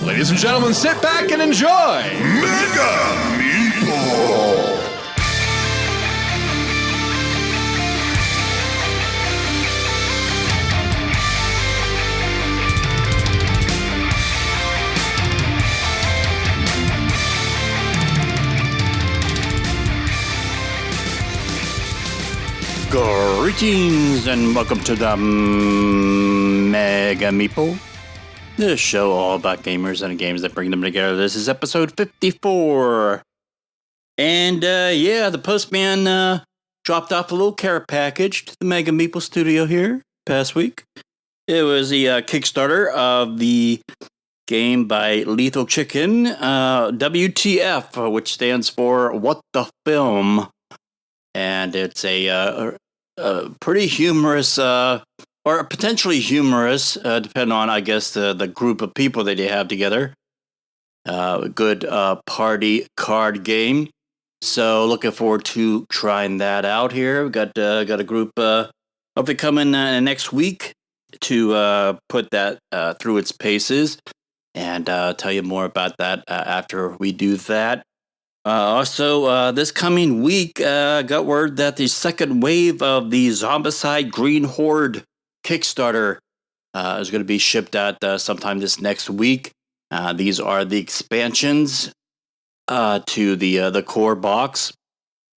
Ladies and gentlemen, sit back and enjoy Mega Meeple. Greetings and welcome to the Mega Meeple, the show all about gamers and games that bring them together. This is episode 54. And the postman dropped off a little care package to the Mega Meeple studio here past week. It was the Kickstarter of the game by Lethal Chicken, WTF, which stands for What the Film. And it's a pretty humorous, or potentially humorous, depending on, I guess, the group of people that you have together. Good party card game. So looking forward to trying that out here. We've got a group hopefully coming next week to put that through its paces, and tell you more about that after we do that. Also, this coming week, got word that the second wave of the Zombicide Green Horde Kickstarter is going to be shipped out sometime this next week. These are the expansions to the core box.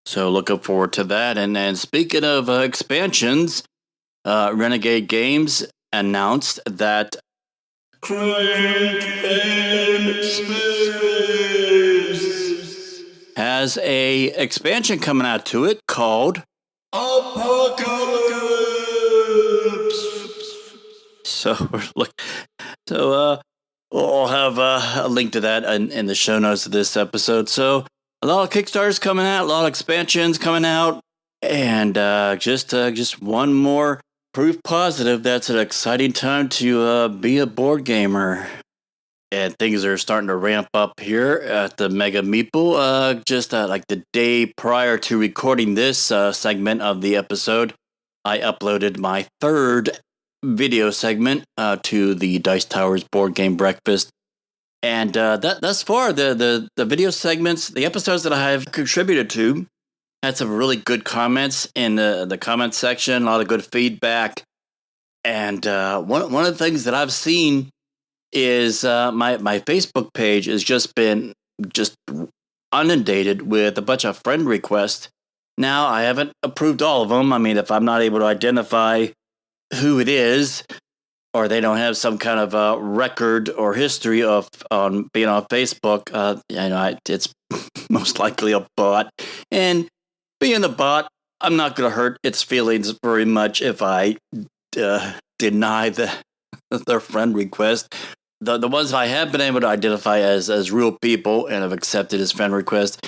So looking forward to that. And speaking of expansions, Renegade Games announced that Crank and Space has a expansion coming out to it called Apocalypse. We'll have a link to that in the show notes of this episode. So a lot of Kickstarters coming out, a lot of expansions coming out, and just one more proof positive that's an exciting time to be a board gamer. And things are starting to ramp up here at the Mega Meeple. Just like the day prior to recording this segment of the episode, I uploaded my third video segment to the Dice Towers Board Game Breakfast. And thus far, the video segments, the episodes that I have contributed to, had some really good comments in the comment section, a lot of good feedback. And one of the things that I've seen is my Facebook page has just been inundated with a bunch of friend requests. Now, I haven't approved all of them. I mean, if I'm not able to identify who it is, or they don't have some kind of record or history of being on Facebook, it's most likely a bot. And being a bot, I'm not going to hurt its feelings very much if I deny their friend request. The ones I have been able to identify as real people and have accepted as friend requests.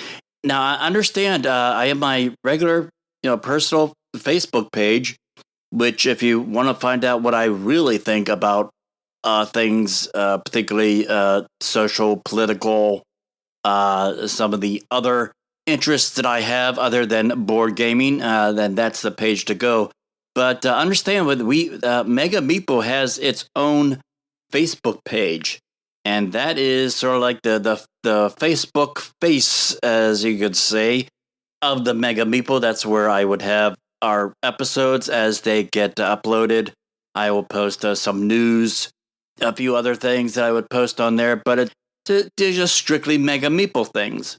Now, I understand I have my regular, personal Facebook page, which if you want to find out what I really think about things, particularly social, political, some of the other interests that I have other than board gaming, then that's the page to go. But understand what Mega Meeple has its own Facebook page, and that is sort of like the Facebook face, as you could say, of the Mega Meeple. That's where I would have our episodes as they get uploaded. I will post some news, a few other things that I would post on there, but they're just strictly Mega Meeple things.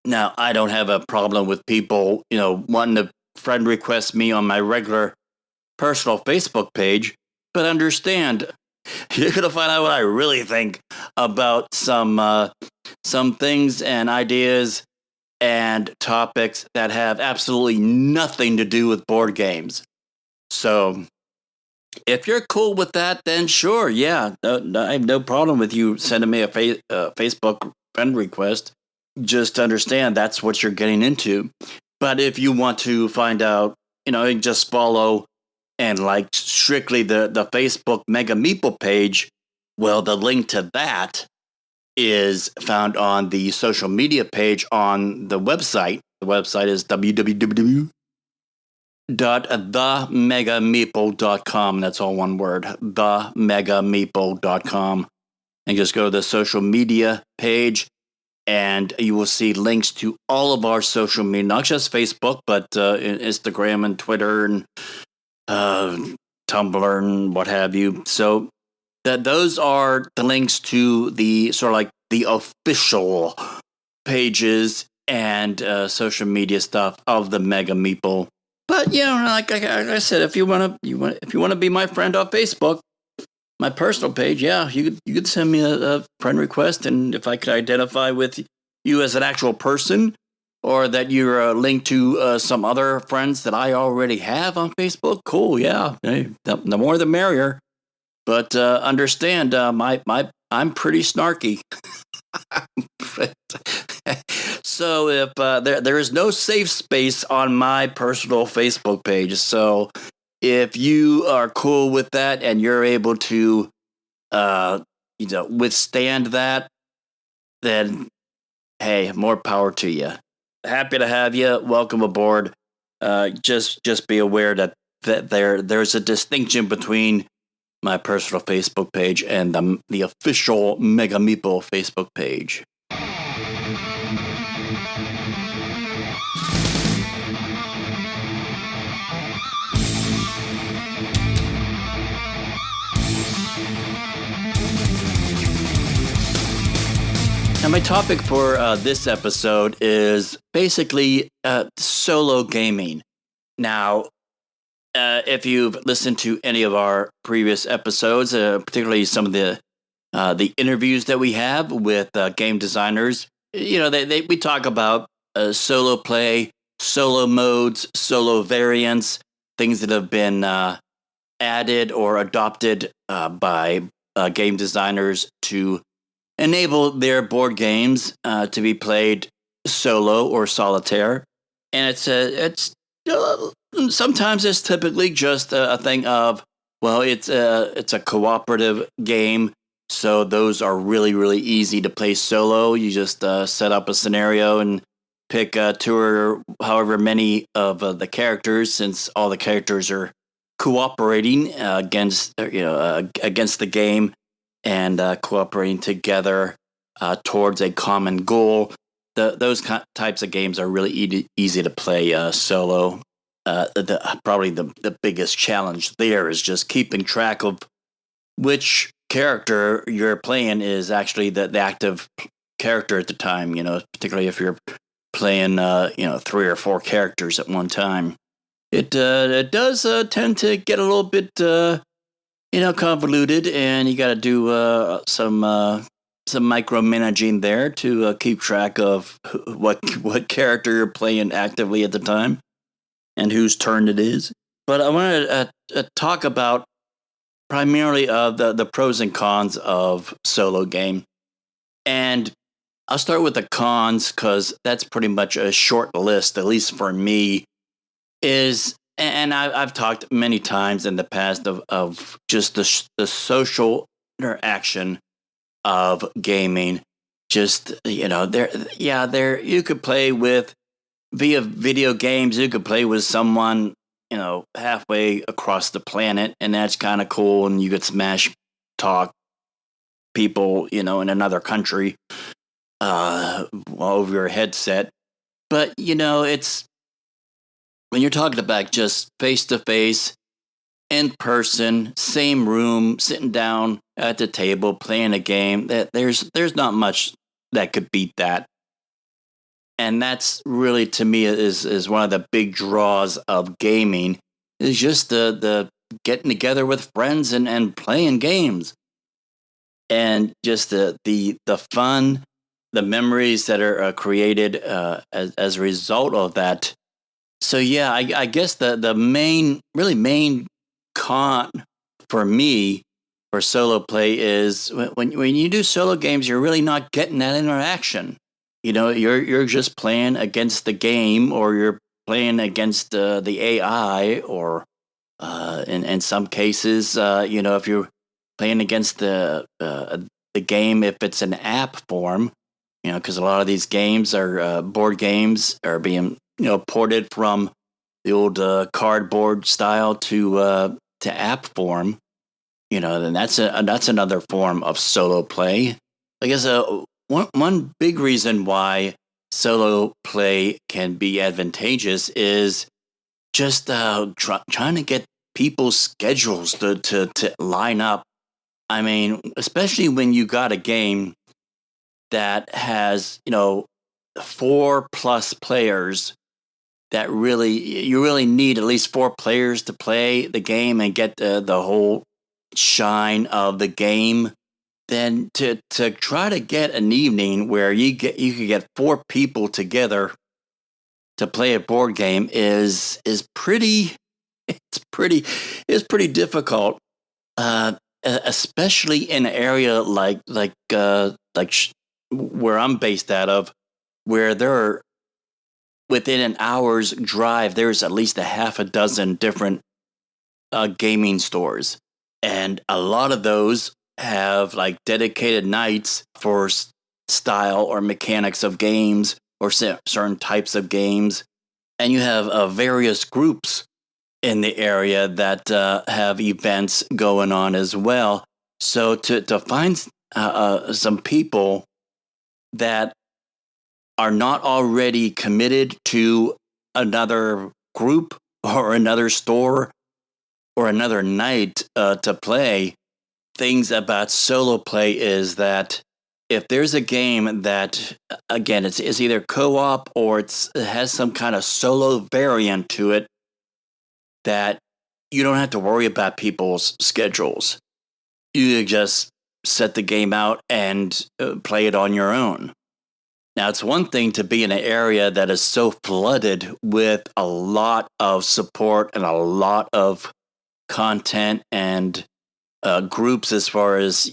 Now, I don't have a problem with people, wanting to friend request me on my regular personal Facebook page, but understand, you're going to find out what I really think about some things and ideas and topics that have absolutely nothing to do with board games. So if you're cool with that, then sure, yeah, I have no problem with you sending me a Facebook friend request. Just understand that's what you're getting into. But if you want to find out, just follow and like strictly the Facebook Mega Meeple page, well, the link to that is found on the social media page on the website. The website is www.themegameeple.com. That's all one word, themegameeple.com. and just go to the social media page, and you will see links to all of our social media, not just Facebook, but Instagram and Twitter and Tumblr and what have you. So those are the links to the sort of like the official pages and social media stuff of the Mega Meeple. But like I said, if you want to be my friend on Facebook, my personal page, you could send me a friend request, and if I could identify with you as an actual person, or that you're linked to some other friends that I already have on Facebook, cool, yeah, hey, the more the merrier. But understand, I'm pretty snarky. So if there is no safe space on my personal Facebook page, so if you are cool with that and you're able to, withstand that, then hey, more power to you. Happy to have you. Welcome aboard. Just be aware that there's a distinction between my personal Facebook page and the official Mega Meeple Facebook page. Now, my topic for this episode is basically solo gaming. Now, if you've listened to any of our previous episodes, particularly some of the interviews that we have with game designers, we talk about solo play, solo modes, solo variants, things that have been added or adopted by game designers to enable their board games to be played solo or solitaire. And it's sometimes it's typically just a thing of, well, it's a cooperative game, so those are really, really easy to play solo. You just set up a scenario and pick two or however many of the characters, since all the characters are cooperating against the game and cooperating together towards a common goal. Those types of games are really easy to play solo. Probably the biggest challenge there is just keeping track of which character you're playing is actually the active character at the time, particularly if you're playing 3 or 4 characters at one time. It does tend to get a little bit convoluted, and you got to do some micromanaging there to keep track of what character you're playing actively at the time and whose turn it is. But I want to talk about primarily the pros and cons of solo game. And I'll start with the cons, because that's pretty much a short list, at least for me, and I've talked many times in the past of just the social interaction of gaming. Just, there you could play with via video games. You could play with someone, halfway across the planet, and that's kind of cool. And you could smash talk people, in another country over your headset. But, it's when you're talking about just face to face, in person, same room, sitting down at the table, playing a game, that there's not much that could beat that. And that's really, to me, is one of the big draws of gaming, is just the getting together with friends and playing games. And just the fun, the memories that are created as a result of that. So yeah, I guess the main con for me for solo play is when you do solo games, you're really not getting that interaction. You're just playing against the game, or you're playing against the AI, or in some cases, if you're playing against the game, if it's an app form, because a lot of these games are board games are being ported from the old cardboard style to app form. then that's another form of solo play. I guess one big reason why solo play can be advantageous is just trying to get people's schedules to line up. I mean, especially when you got a game that has 4+ players, that you really need at least 4 players to play the game and get the whole shine of the game. Then to try to get an evening where you could get 4 people together to play a board game is pretty difficult, especially in an area like where I'm based out of, where there are, within an hour's drive, there's at least a half a dozen different gaming stores, and a lot of those have like dedicated nights for style or mechanics of games or certain types of games, and you have various groups in the area that have events going on as well. So to find some people that are not already committed to another group or another store or another night to play, things about solo play is that if there's a game that, again, it's either co-op or it has some kind of solo variant to it, that you don't have to worry about people's schedules. You just set the game out and play it on your own. Now, it's one thing to be in an area that is so flooded with a lot of support and a lot of content and groups, as far as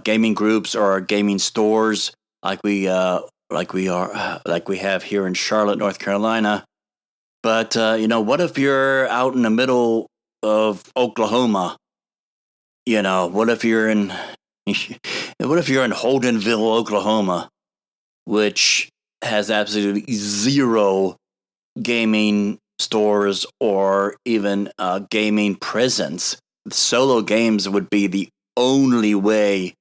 gaming groups or gaming stores, like we have here in Charlotte, North Carolina. But what if you're out in the middle of Oklahoma? What if you're in Holdenville, Oklahoma, which has absolutely zero gaming stores or even gaming presence? Solo games would be the only way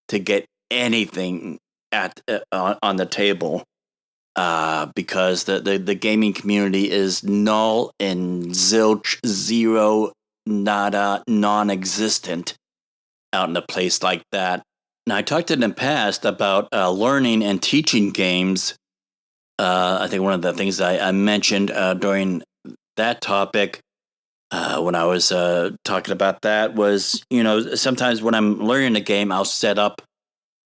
to get anything on the table, because the gaming community is null and zilch, zero, nada, non-existent out in a place like that. Now, I talked in the past about learning and teaching games. I think one of the things I mentioned during that topic, when I was talking about that, was sometimes when I'm learning a game, I'll set up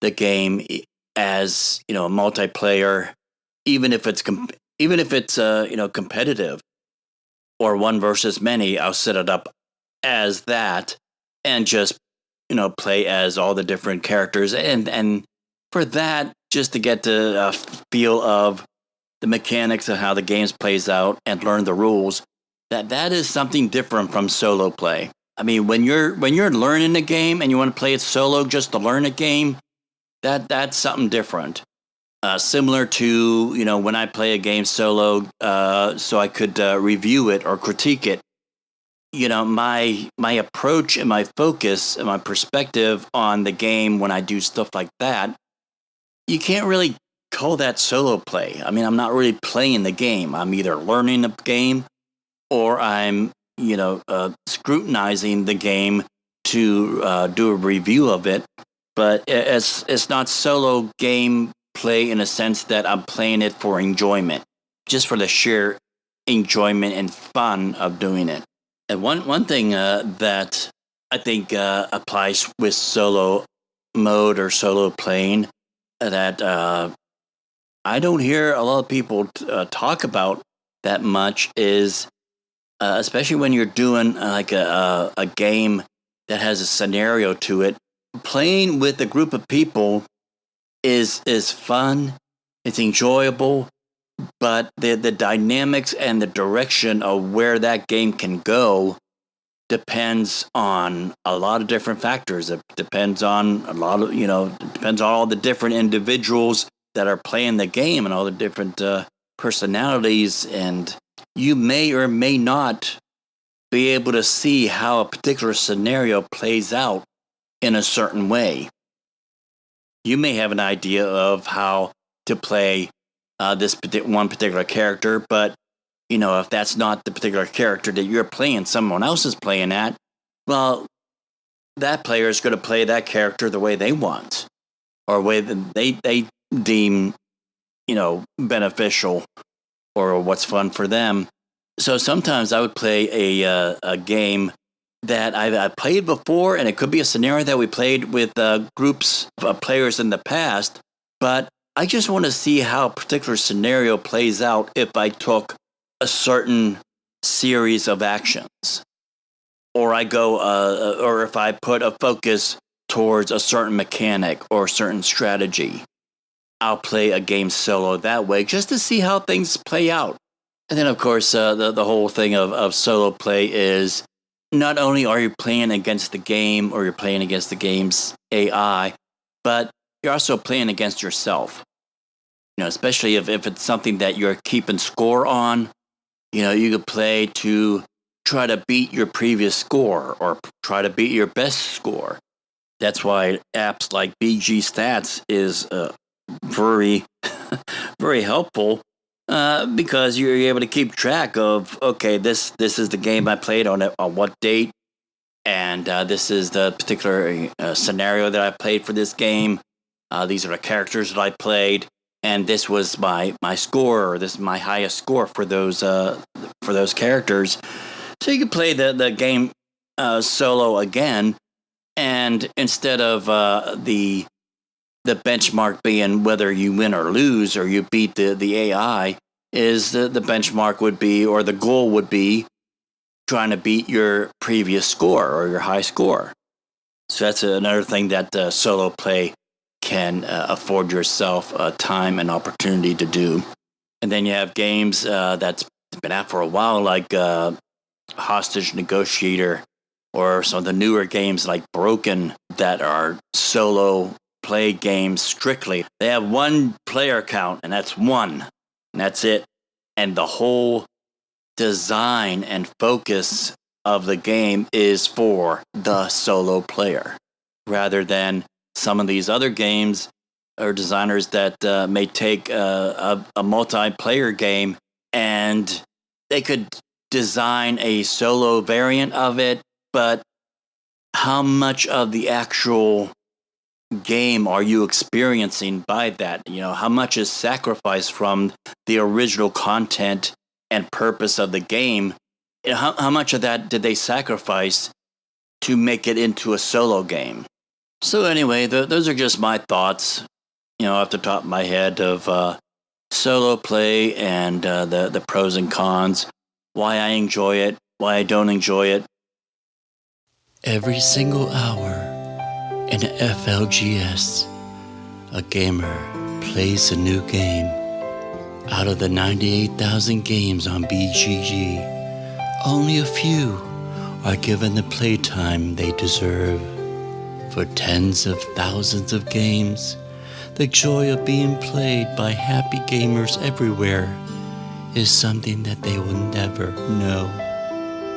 the game as a multiplayer, even if it's competitive or one versus many. I'll set it up as that and just play as all the different characters, and for that, just to get the feel of the mechanics of how the games plays out and learn the rules. That is something different from solo play. I mean, when you're learning a game and you want to play it solo just to learn a game, that's something different. Similar to when I play a game solo, so I could review it or critique it. My approach and my focus and my perspective on the game when I do stuff like that, you can't really call that solo play. I mean, I'm not really playing the game. I'm either learning the game or I'm, scrutinizing the game to do a review of it. But it's not solo game play in a sense that I'm playing it for enjoyment, just for the sheer enjoyment and fun of doing it. And one thing that I think applies with solo mode or solo playing that I don't hear a lot of people talk about that much is, especially when you're doing like a game that has a scenario to it, playing with a group of people is fun, it's enjoyable, but the dynamics and the direction of where that game can go depends on a lot of different factors. It depends on depends on all the different individuals that are playing the game and all the different personalities, and you may or may not be able to see how a particular scenario plays out in a certain way. You may have an idea of how to play this one particular character, but if that's not the particular character that you're playing, someone else is playing at, well, that player is going to play that character the way they want, or way that they deem, beneficial, or what's fun for them. So sometimes I would play a game that I've played before, and it could be a scenario that we played with groups of players in the past, but I just want to see how a particular scenario plays out if I took a certain series of actions, or I go, or if I put a focus towards a certain mechanic or a certain strategy. I'll play a game solo that way just to see how things play out. And then, of course, the whole thing of solo play is not only are you playing against the game or you're playing against the game's AI, but you're also playing against yourself. Especially if it's something that you're keeping score on, you could play to try to beat your previous score or try to beat your best score. That's why apps like BG Stats is very, very helpful because you're able to keep track of, okay, this is the game I played on what date, and this is the particular scenario that I played for this game. These are the characters that I played, and this was my score, or this is my highest score for those characters. So you can play the game solo again, and instead of the benchmark being whether you win or lose or you beat the AI, is the benchmark would be, or the goal would be, trying to beat your previous score or your high score. So that's another thing that solo play can afford yourself time and opportunity to do. And then you have games that's been out for a while, like Hostage Negotiator, or some of the newer games like Broken that are solo play games strictly. They have one player count, and that's one, and that's it. And the whole design and focus of the game is for the solo player, rather than some of these other games or designers that may take a multiplayer game and they could design a solo variant of it, but how much of the actual game are you experiencing by that? How much is sacrificed from the original content and purpose of the game? How much of that did they sacrifice to make it into a solo game? So anyway, those are just my thoughts, off the top of my head of solo play and the pros and cons, why I enjoy it, why I don't enjoy it. Every single hour in FLGS, a gamer plays a new game. Out of the 98,000 games on BGG, only a few are given the playtime they deserve. For tens of thousands of games, the joy of being played by happy gamers everywhere is something that they will never know.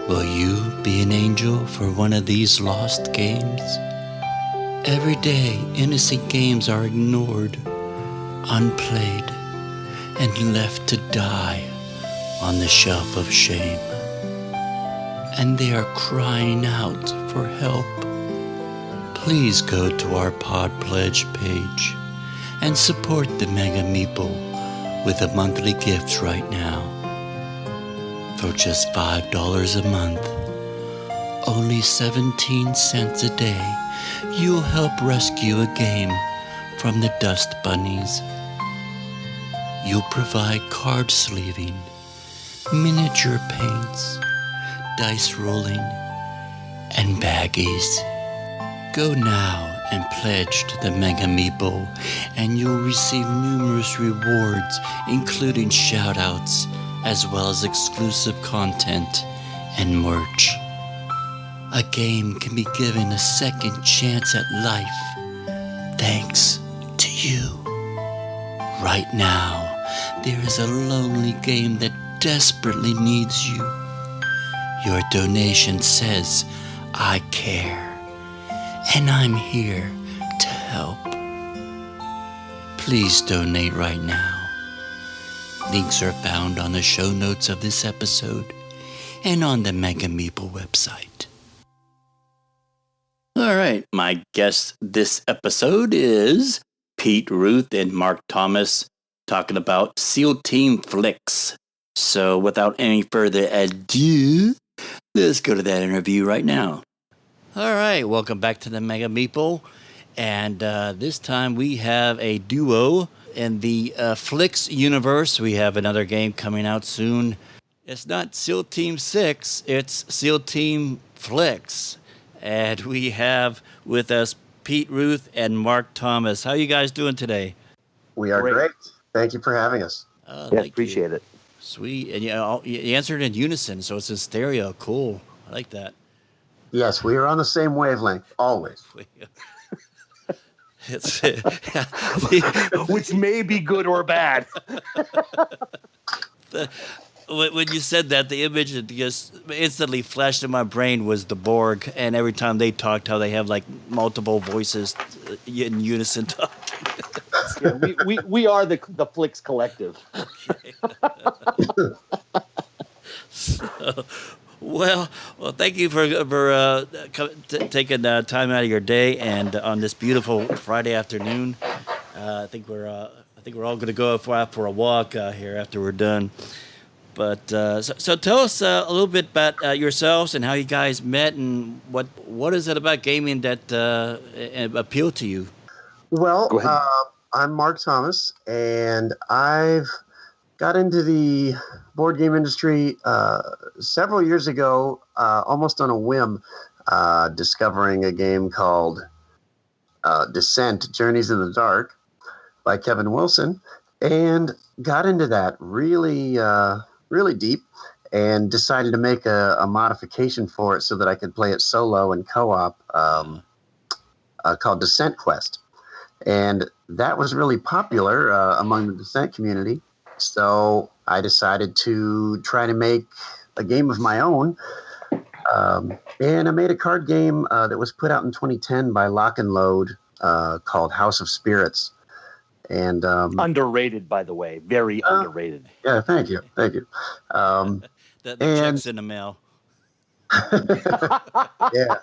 Will you be an angel for one of these lost games? Every day, innocent games are ignored, unplayed, and left to die on the shelf of shame. And they are crying out for help. Please go to our Pod Pledge page and support the Mega Meeple with a monthly gift right now. For just $5 a month, only 17 cents a day, you'll help rescue a game from the dust bunnies. You'll provide card sleeving, miniature paints, dice rolling, and baggies. Go now and pledge to the Mega Meeple, and you'll receive numerous rewards, including shoutouts, as well as exclusive content and merch. A game can be given a second chance at life, thanks to you. Right now, there is a lonely game that desperately needs you. Your donation says I care, and I'm here to help. Please donate right now. Links are found on the show notes of this episode and on the Mega Meeple website. All right, my guest this episode is Pete, Ruth, and Mark Thomas talking about SEAL Team Flix. So without any further ado, let's go to that interview right now. All right, welcome back to the Mega Meeple. And this time we have a duo in the Flix universe. We have another game coming out soon. It's not SEAL Team 6, it's SEAL Team Flix. And we have with us Pete, Ruth, and Mark Thomas. How are you guys doing today? We are great. Thank you for having us. Appreciate it. Sweet. And you answered in unison, so it's in stereo. Cool. I like that. Yes, we are on the same wavelength, always. It's Which may be good or bad. When you said that, the image that just instantly flashed in my brain was the Borg, and every time they talked, how they have like multiple voices in unison talking. Yeah, we are the Flix collective. So, well, thank you for taking time out of your day and on this beautiful Friday afternoon. I think we're all going to go out for a walk here after we're done. But so tell us a little bit about yourselves and how you guys met, and what is it about gaming that appealed to you? Well, I'm Mark Thomas, and I've got into the board game industry several years ago, almost on a whim, discovering a game called Descent: Journeys in the Dark by Kevin Wilson, and got into that really deep, and decided to make a modification for it so that I could play it solo and co-op, called Descent Quest. And that was really popular among the Descent community. So I decided to try to make a game of my own. And I made a card game that was put out in 2010 by Lock and Load called House of Spirits. And Underrated, by the way. Very underrated. Yeah, thank you. The check's in the mail. Yeah.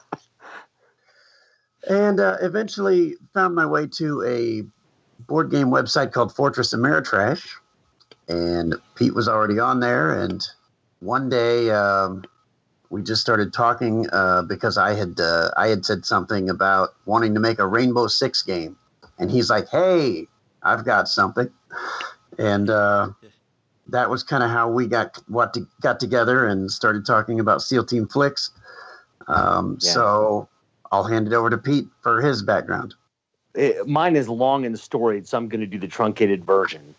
And eventually found my way to a board game website called Fortress Ameritrash. And Pete was already on there. And one day we just started talking because I had said something about wanting to make a Rainbow Six game. And he's like, hey, I've got something. And that was kind of how we got together and started talking about SEAL Team Flix. So I'll hand it over to Pete for his background. Mine is long and storied, so I'm going to do the truncated version.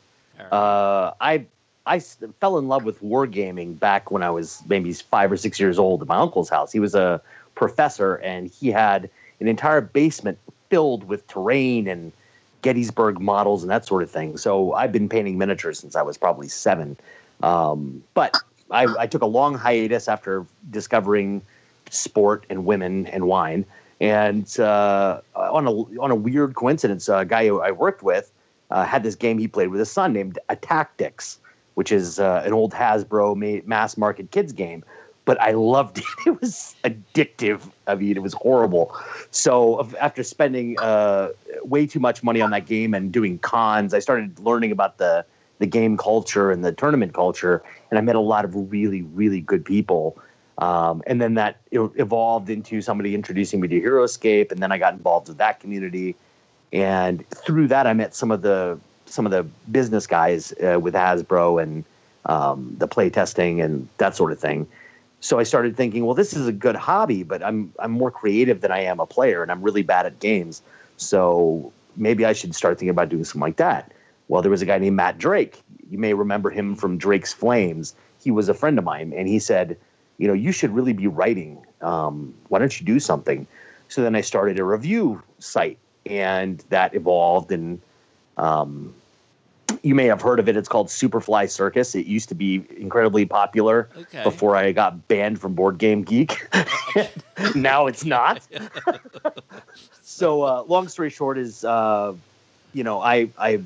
Right. I fell in love with wargaming back when I was maybe 5 or 6 years old at my uncle's house. He was a professor, and he had an entire basement filled with terrain and Gettysburg models and that sort of thing. So I've been painting miniatures since I was probably 7. But I took a long hiatus after discovering sport and women and wine. And on a weird coincidence, a guy who I worked with had this game he played with his son named Tactics, which is an old Hasbro mass market kids game. But I loved it. It was addictive. I mean, it was horrible. So after spending way too much money on that game and doing cons, I started learning about the game culture and the tournament culture, and I met a lot of really, really good people. And then that evolved into somebody introducing me to HeroScape, and then I got involved with that community. And through that, I met some of the business guys with Hasbro and the play testing and that sort of thing. So I started thinking, well, this is a good hobby, but I'm more creative than I am a player, and I'm really bad at games. So maybe I should start thinking about doing something like that. Well, there was a guy named Matt Drake. You may remember him from Drake's Flames. He was a friend of mine, and he said, you should really be writing. Why don't you do something? So then I started a review site, and that evolved, and You may have heard of it. It's called Superfly Circus. It used to be incredibly popular before I got banned from Board Game Geek. Now it's not. So long story short is, I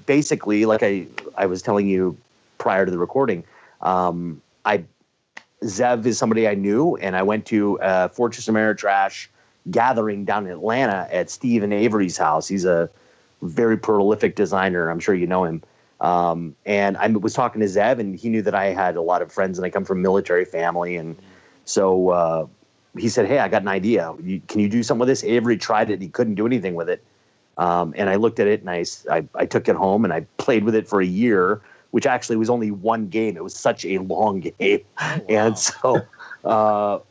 basically, like I was telling you prior to the recording, Zev is somebody I knew, and I went to a Fortress Ameritrash gathering down in Atlanta at Steve and Avery's house. He's a very prolific designer. I'm sure you know him. And I was talking to Zev, and he knew that I had a lot of friends, and I come from a military family. And so he said, hey, I got an idea. Can you do something with this? Avery tried it, and he couldn't do anything with it. And I looked at it, and I took it home, and I played with it for a year, which actually was only one game. It was such a long game. Oh, wow. And so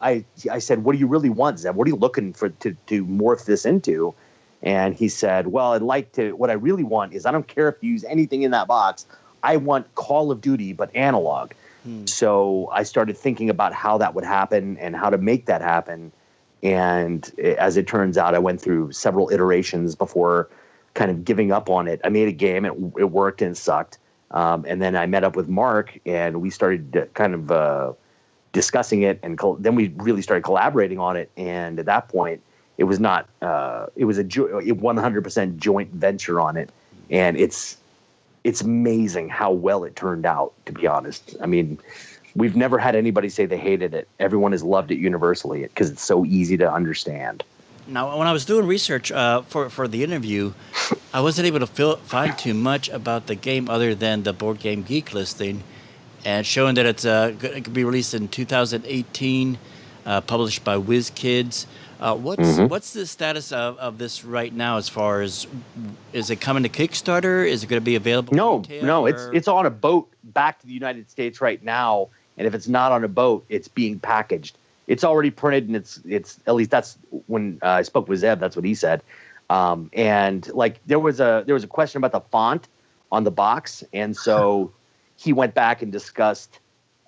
I said, what do you really want, Zev? What are you looking for to morph this into? And he said, well, what I really want is, I don't care if you use anything in that box. I want Call of Duty, but analog. So I started thinking about how that would happen and how to make that happen. And as it turns out, I went through several iterations before kind of giving up on it. I made a game. It worked and sucked. And then I met up with Mark, and we started kind of discussing it. And then we really started collaborating on it. And at that point, it was not. It was a 100% joint venture on it, and it's amazing how well it turned out. To be honest, I mean, we've never had anybody say they hated it. Everyone has loved it universally because it's so easy to understand. Now, when I was doing research for the interview, I wasn't able to find too much about the game other than the Board Game Geek listing, and showing that it could be released in 2018, published by WhizKids. What's the status of this right now? As far as, is it coming to Kickstarter? Is it going to be available? No. It's on a boat back to the United States right now, and if it's not on a boat, it's being packaged. It's already printed, and it's at least that's when I spoke with Zeb. That's what he said. And like there was a question about the font on the box, and so he went back and discussed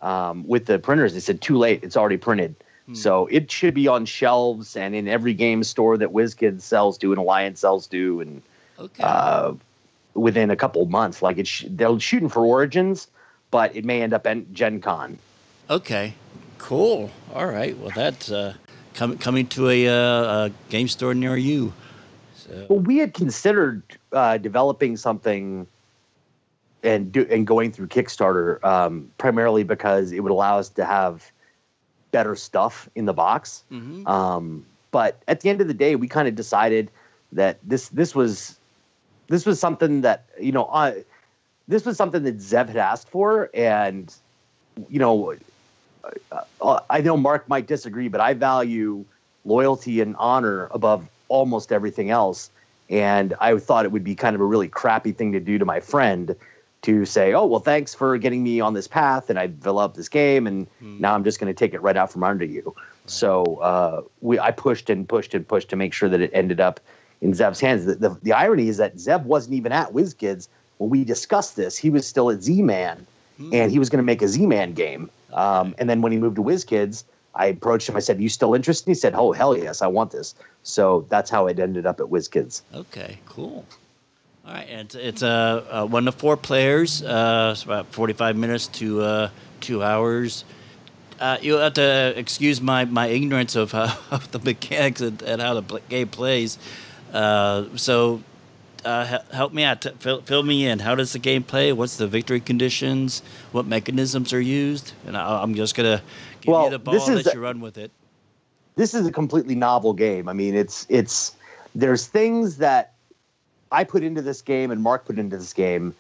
with the printers. They said too late. It's already printed. So it should be on shelves and in every game store that WhizKids sells to and Alliance sells to, and within a couple of months. Like they're shooting for Origins, but it may end up at Gen Con. Okay, cool. All right. Well, that's coming to a game store near you. So. Well, we had considered developing something and going through Kickstarter primarily because it would allow us to have better stuff in the box. But at the end of the day, we kind of decided that this was something that, this was something that Zev had asked for. And, I know Mark might disagree, but I value loyalty and honor above almost everything else. And I thought it would be kind of a really crappy thing to do to my friend, to say, oh, well, thanks for getting me on this path, and I developed this game, and now I'm just going to take it right out from under you. Right. So I pushed and pushed and pushed to make sure that it ended up in Zev's hands. The irony is that Zev wasn't even at WhizKids when we discussed this. He was still at Z-Man, and he was going to make a Z-Man game. And then when he moved to WhizKids, I approached him. I said, you still interested? He said, oh, hell yes, I want this. So that's how it ended up at WhizKids. Okay, cool. All right, and it's 1 to 4 players. It's about 45 minutes to 2 hours. You'll have to excuse my ignorance of the mechanics and how the game plays. So help me out. Fill me in. How does the game play? What's the victory conditions? What mechanisms are used? And I'm just gonna give you the ball and let you run with it. This is a completely novel game. I mean, there's things that I put into this game and Mark put into this game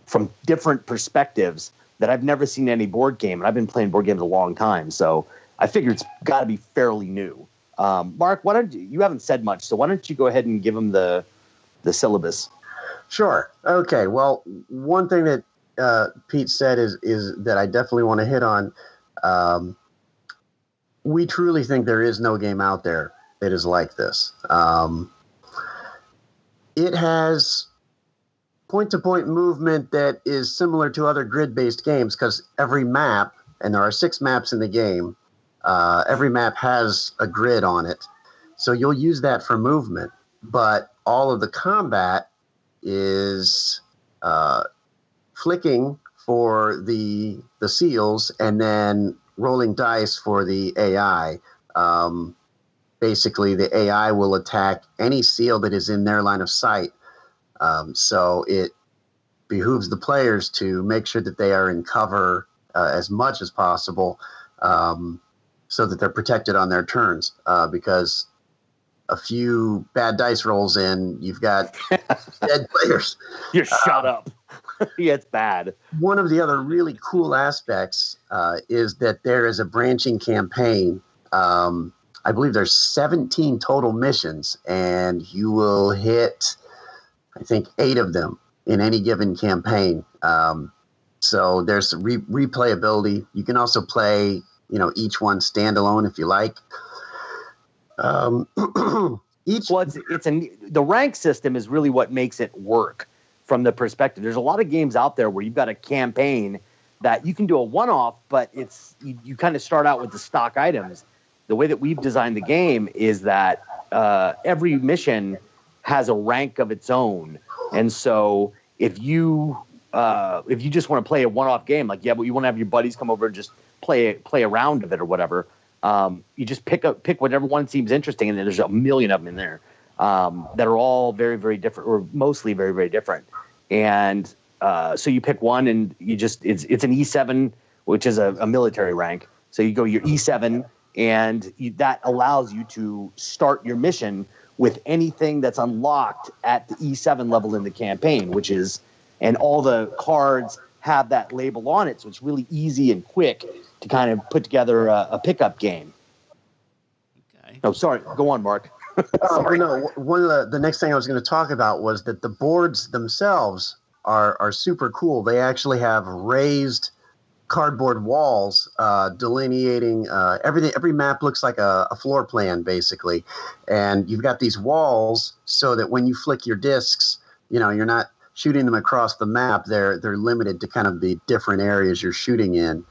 from different perspectives that I've never seen any board game. And I've been playing board games a long time. So I figured it's got to be fairly new. Mark, you haven't said much, so why don't you go ahead and give them the syllabus? Sure. Okay. Well, one thing that Pete said is that I definitely want to hit on. We truly think there is no game out there that is like this. It has point-to-point movement that is similar to other grid-based games because every map, and there are 6 maps in the game, every map has a grid on it. So you'll use that for movement. But all of the combat is flicking for the SEALs, and then rolling dice for the AI. Basically, the AI will attack any SEAL that is in their line of sight. So it behooves the players to make sure that they are in cover as much as possible, so that they're protected on their turns. Because a few bad dice rolls in, you've got dead players. You're shut up. Yeah, it's bad. One of the other really cool aspects is that there is a branching campaign. I believe there's 17 total missions, and you will hit, I think, 8 of them in any given campaign. So there's replayability. You can also play, each one standalone if you like. The rank system is really what makes it work from the perspective. There's a lot of games out there where you've got a campaign that you can do a one-off, but it's you kind of start out with the stock items. The way that we've designed the game is that every mission has a rank of its own, and so if you just want to play a one-off game, like but you want to have your buddies come over and just play a round of it or whatever, you just pick whatever one seems interesting, and then there's a million of them in there that are all very, very different, or mostly very, very different. And so you pick one, and it's an E7, which is a military rank. So you go your E7, and that allows you to start your mission with anything that's unlocked at the E7 level in the campaign, and all the cards have that label on it, so it's really easy and quick to kind of put together a pickup game. Okay. Oh, sorry. Go on, Mark. No, one of the next thing I was going to talk about was that the boards themselves are super cool. They actually have raised cardboard walls delineating everything. Every map looks like a floor plan, basically. And you've got these walls so that when you flick your discs, you're not shooting them across the map. They're limited to kind of the different areas you're shooting in.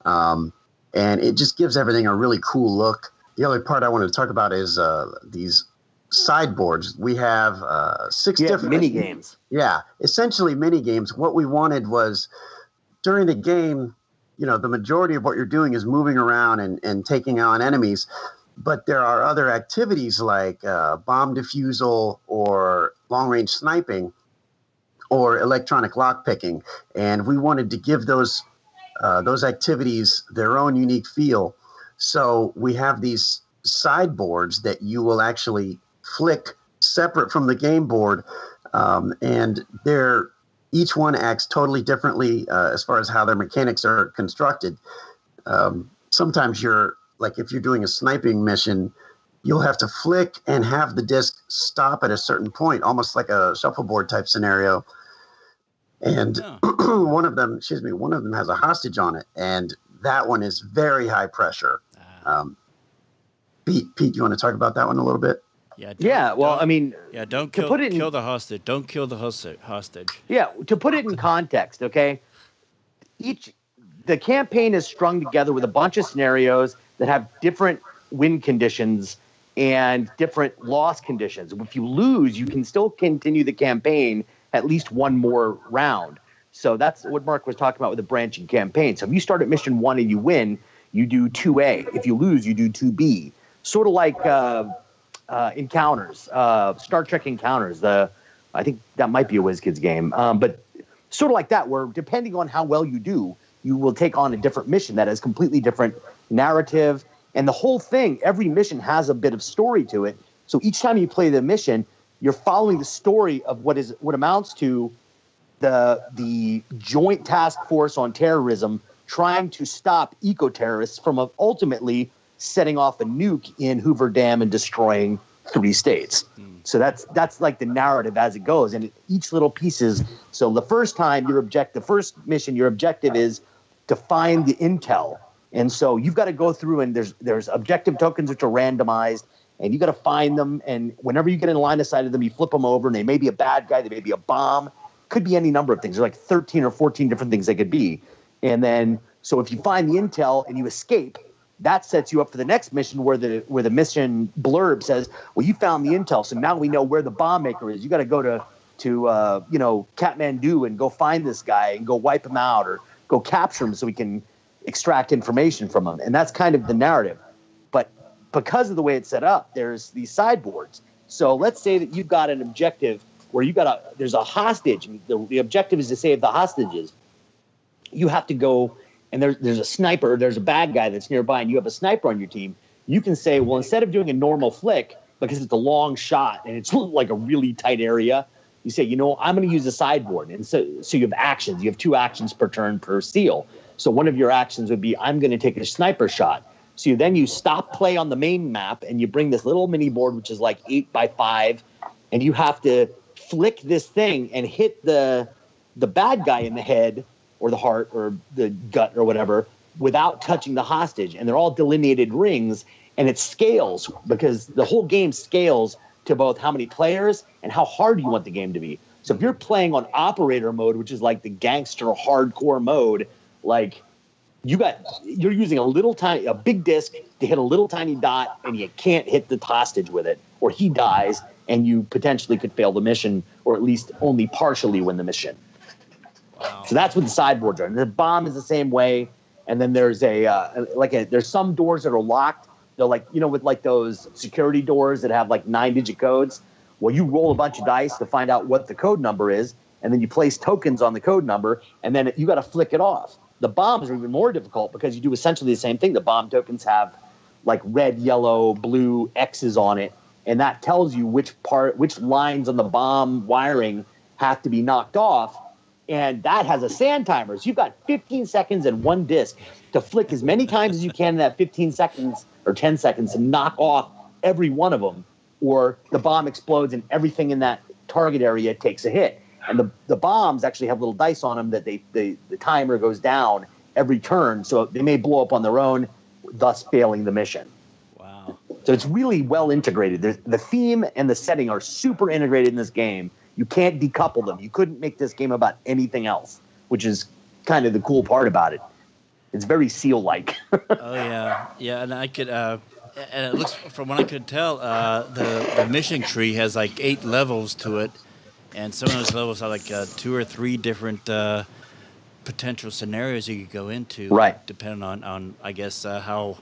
And it just gives everything a really cool look. The other part I wanted to talk about is these sideboards. We have 6 different mini games. Yeah, essentially mini games. What we wanted was during the game, the majority of what you're doing is moving around and taking on enemies. But there are other activities like bomb defusal or long-range sniping or electronic lockpicking. And we wanted to give those activities their own unique feel. So we have these sideboards that you will actually flick separate from the game board, and each one acts totally differently as far as how their mechanics are constructed. Sometimes if you're doing a sniping mission, you'll have to flick and have the disc stop at a certain point, almost like a shuffleboard type scenario. And one of them has a hostage on it, and that one is very high pressure. Pete, you want to talk about that one a little bit? Don't kill the hostage. Don't kill the hostage. Yeah, to put it in context, okay? The campaign is strung together with a bunch of scenarios that have different win conditions and different loss conditions. If you lose, you can still continue the campaign at least one more round. So that's what Mark was talking about with the branching campaign. So if you start at mission 1 and you win, you do 2A. If you lose, you do 2B. Sort of like Encounters, Star Trek Encounters. I think that might be a WhizKids game. But sort of like that, where depending on how well you do, you will take on a different mission that has completely different narrative. And the whole thing, every mission has a bit of story to it. So each time you play the mission, you're following the story of what amounts to the Joint Task Force on Terrorism trying to stop eco-terrorists from ultimately setting off a nuke in Hoover Dam and destroying 3 states. So that's like the narrative as it goes, and each little piece is. So the first mission, your objective is to find the intel, and so you've got to go through, and there's objective tokens which are randomized, and you got to find them. And whenever you get in line of sight of them, you flip them over, and they may be a bad guy, they may be a bomb, could be any number of things. There's like 13 or 14 different things they could be. And then, so if you find the intel and you escape, that sets you up for the next mission where the mission blurb says, well, you found the intel, so now we know where the bomb maker is. You got to go to Kathmandu and go find this guy and go wipe him out or go capture him so we can extract information from him. And that's kind of the narrative. But because of the way it's set up, there's these sideboards. So let's say that you've got an objective where there's a hostage. And the objective is to save the hostages. You have to go, and there's a sniper, there's a bad guy that's nearby, and you have a sniper on your team. You can say, well, instead of doing a normal flick, because it's a long shot and it's like a really tight area, you say, I'm going to use a sideboard. And so you have actions. You have 2 actions per turn per SEAL. So one of your actions would be, I'm going to take a sniper shot. So then you stop play on the main map and you bring this little mini board, which is like 8x5, and you have to flick this thing and hit the bad guy in the head or the heart or the gut or whatever without touching the hostage. And they're all delineated rings, and it scales because the whole game scales to both how many players and how hard you want the game to be. So if you're playing on operator mode, which is like the gangster hardcore mode, like you're using a big disc to hit a little tiny dot, and you can't hit the hostage with it, or he dies, and you potentially could fail the mission, or at least only partially win the mission. Wow. So that's what the sideboards are. And the bomb is the same way. And then there's there's some doors that are locked. They're like, with like those security doors that have like 9-digit codes. Well, you roll a bunch of dice to find out what the code number is, and then you place tokens on the code number, and then you got to flick it off. The bombs are even more difficult because you do essentially the same thing. The bomb tokens have like red, yellow, blue X's on it, and that tells you which lines on the bomb wiring have to be knocked off, and that has a sand timer. So you've got 15 seconds and 1 disc to flick as many times as you can in that 15 seconds or 10 seconds to knock off every one of them, or the bomb explodes and everything in that target area takes a hit. And the bombs actually have little dice on them that the timer goes down every turn, so they may blow up on their own, thus failing the mission. Wow. So it's really well integrated. The theme and the setting are super integrated in this game. You can't decouple them. You couldn't make this game about anything else, which is kind of the cool part about it. It's very SEAL-like. Oh, yeah. Yeah, and I could... and it looks, from what I could tell, the mission tree has like 8 levels to it. And some of those levels are like 2 or 3 different potential scenarios you could go into, right? Depending on I guess how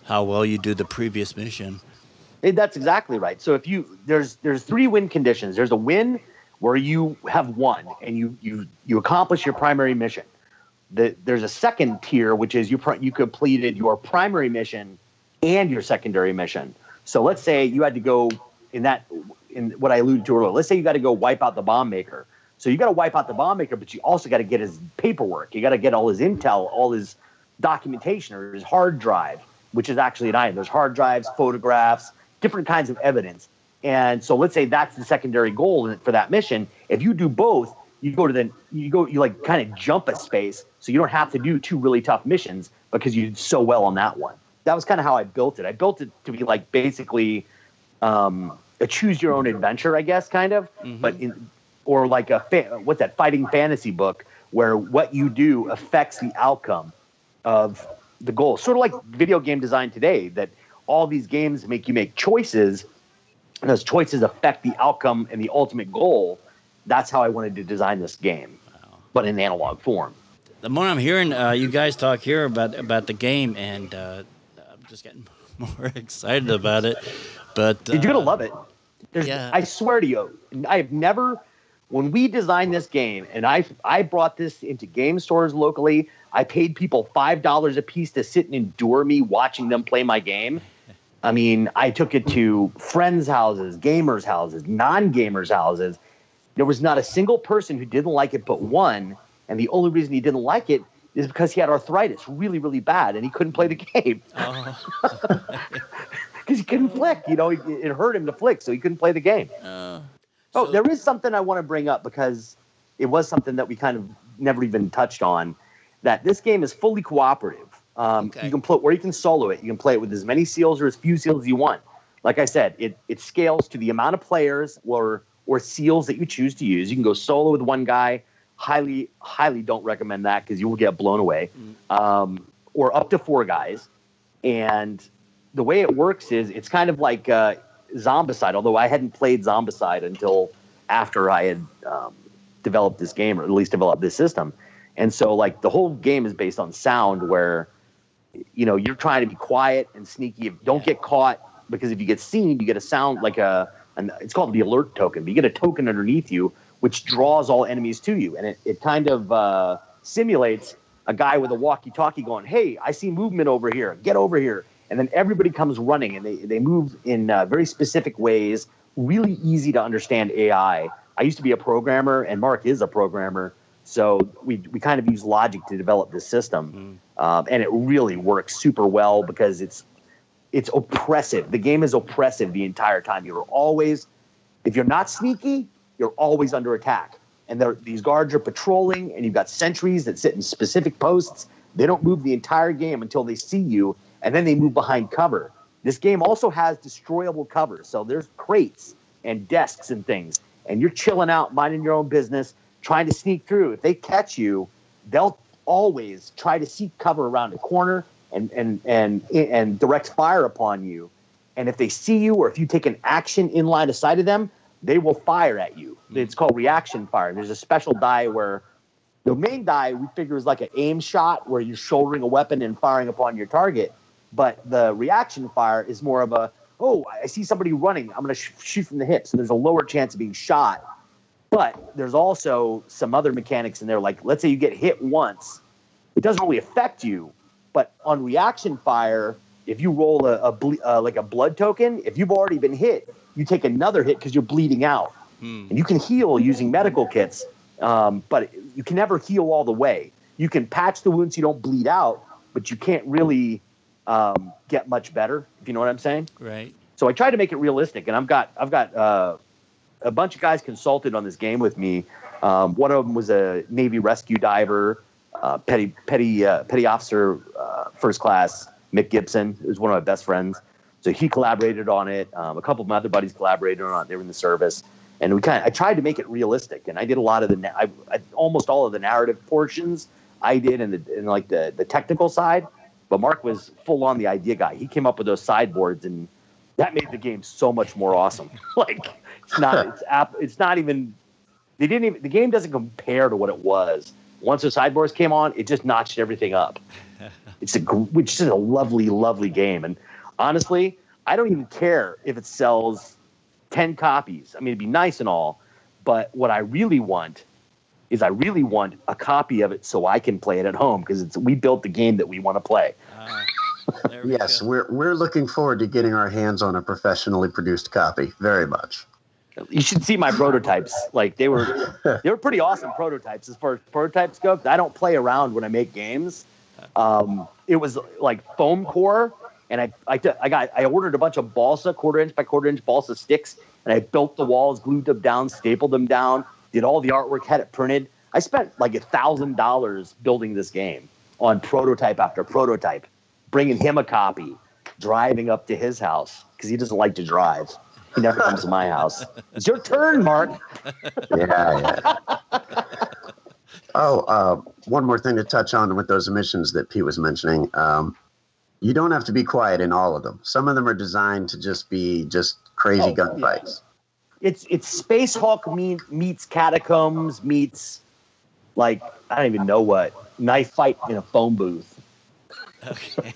well you do the previous mission. That's exactly right. So if there's 3 win conditions. There's a win where you have won and you accomplish your primary mission. There's a second tier, which is you completed your primary mission and your secondary mission. So let's say you had to go in what I alluded to earlier. Let's say you got to go wipe out the bomb maker. So you got to wipe out the bomb maker, but you also got to get his paperwork. You got to get all his intel, all his documentation, or his hard drive, which is actually an item. There's hard drives, photographs, different kinds of evidence. And so let's say that's the secondary goal for that mission. If you do both, you like kind of jump a space, so you don't have to do 2 really tough missions because you did so well on that one. That was kind of how I built it. I built it to be like basically a choose your own adventure, I guess, kind of, but or like what's that fighting fantasy book where what you do affects the outcome of the goal. Sort of like video game design today, that all these games make you make choices, and those choices affect the outcome and the ultimate goal. That's how I wanted to design this game, but in analog form. The more I'm hearing you guys talk here about the game, and I'm just getting more excited about it. But you're gonna love it. Yeah. I swear to you, I've never. When we designed this game, and I brought this into game stores locally, I paid people $5 a piece to sit and endure me watching them play my game. I mean, I took it to friends' houses, gamers' houses, non-gamers' houses. There was not a single person who didn't like it but one, and the only reason he didn't like it is because he had arthritis really, really bad, and he couldn't play the game. Because he couldn't flick. It hurt him to flick, so he couldn't play the game. There is something I want to bring up, because it was something that we kind of never even touched on, that this game is fully cooperative. Okay. You can play, or you can solo it. You can play it with as many SEALs or as few SEALs as you want. Like I said, it scales to the amount of players or SEALs that you choose to use. You can go solo with one guy. Highly, highly don't recommend that, because you will get blown away. Or up to 4 guys. And the way it works is it's kind of like Zombicide, although I hadn't played Zombicide until after I had developed this game, or at least developed this system. And so like the whole game is based on sound, where you're trying to be quiet and sneaky. Don't get caught, because if you get seen, you get a sound like it's called the alert token. But you get a token underneath you which draws all enemies to you, and it kind of simulates a guy with a walkie-talkie going, "Hey, I see movement over here. Get over here." And then everybody comes running, and they move in very specific ways, really easy to understand AI. I used to be a programmer, and Mark is a programmer, so we kind of use logic to develop this system, and it really works super well because it's oppressive. The game is oppressive the entire time. If you're not sneaky, you're always under attack. And these guards are patrolling, and you've got sentries that sit in specific posts. They don't move the entire game until they see you, and then they move behind cover. This game also has destroyable cover, so there's crates and desks and things, and you're chilling out, minding your own business, trying to sneak through. If they catch you, they'll always try to seek cover around a corner and direct fire upon you. And if they see you, or if you take an action in line of sight of them, they will fire at you. It's called reaction fire. There's a special die where the main die we figure is like an aim shot where you're shouldering a weapon and firing upon your target. But the reaction fire is more of I see somebody running, I'm going to shoot from the hip. So there's a lower chance of being shot. But there's also some other mechanics in there. Like, let's say you get hit once. It doesn't really affect you. But on reaction fire, if you roll like a blood token, if you've already been hit, you take another hit because you're bleeding out. And you can heal using medical kits, but you can never heal all the way. You can patch the wounds so you don't bleed out, but you can't really get much better, if you know what I'm saying. Right. So I tried to make it realistic, and I've got a bunch of guys consulted on this game with me. One of them was a Navy rescue diver, petty officer, first class, Mick Gibson, who's one of my best friends. So he collaborated on it. A couple of my other buddies collaborated on it. They were in the service, and I tried to make it realistic. And I did a lot of almost all of the narrative portions I did, in the technical side. But Mark was full on the idea guy. He came up with those sideboards, and that made the game so much more awesome. The game doesn't compare to what it was. Once the sideboards came on, it just notched everything up. Which is a lovely, lovely game. And honestly, I don't even care if it sells 10 copies. I mean, it'd be nice and all, but what I really want is a copy of it so I can play it at home, because we built the game that we want to play. Yes, we're looking forward to getting our hands on a professionally produced copy. Very much. You should see my prototypes. Like they were pretty awesome prototypes as far as prototypes go. I don't play around when I make games. It was like foam core, and I ordered a bunch of balsa, 1/4 inch by 1/4 inch balsa sticks, and I built the walls, glued them down, stapled them down, did all the artwork, had it printed. I spent like $1,000 building this game on prototype after prototype, bringing him a copy, driving up to his house because he doesn't like to drive. He never comes to my house. It's your turn, Mark. Yeah. One more thing to touch on with those missions that Pete was mentioning. You don't have to be quiet in all of them. Some of them are designed to just be crazy gunfights. Yeah. It's Space Hulk meets Catacombs meets, like, I don't even know what, knife fight in a phone booth. Okay.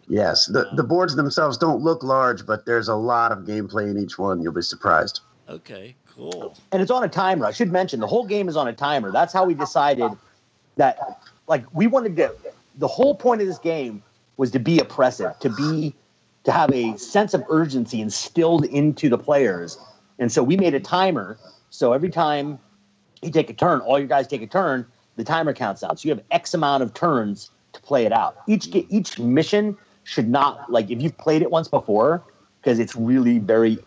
Yes, the boards themselves don't look large, but there's a lot of gameplay in each one. You'll be surprised. Okay, cool. And it's on a timer. I should mention the whole game is on a timer. That's how we decided that, like, we wanted to. The whole point of this game was to be oppressive, to have a sense of urgency instilled into the players. And so we made a timer. So every time you take a turn, all your guys take a turn, the timer counts out. So you have X amount of turns to play it out. Each mission should not, like, if you've played it once before, because it's really very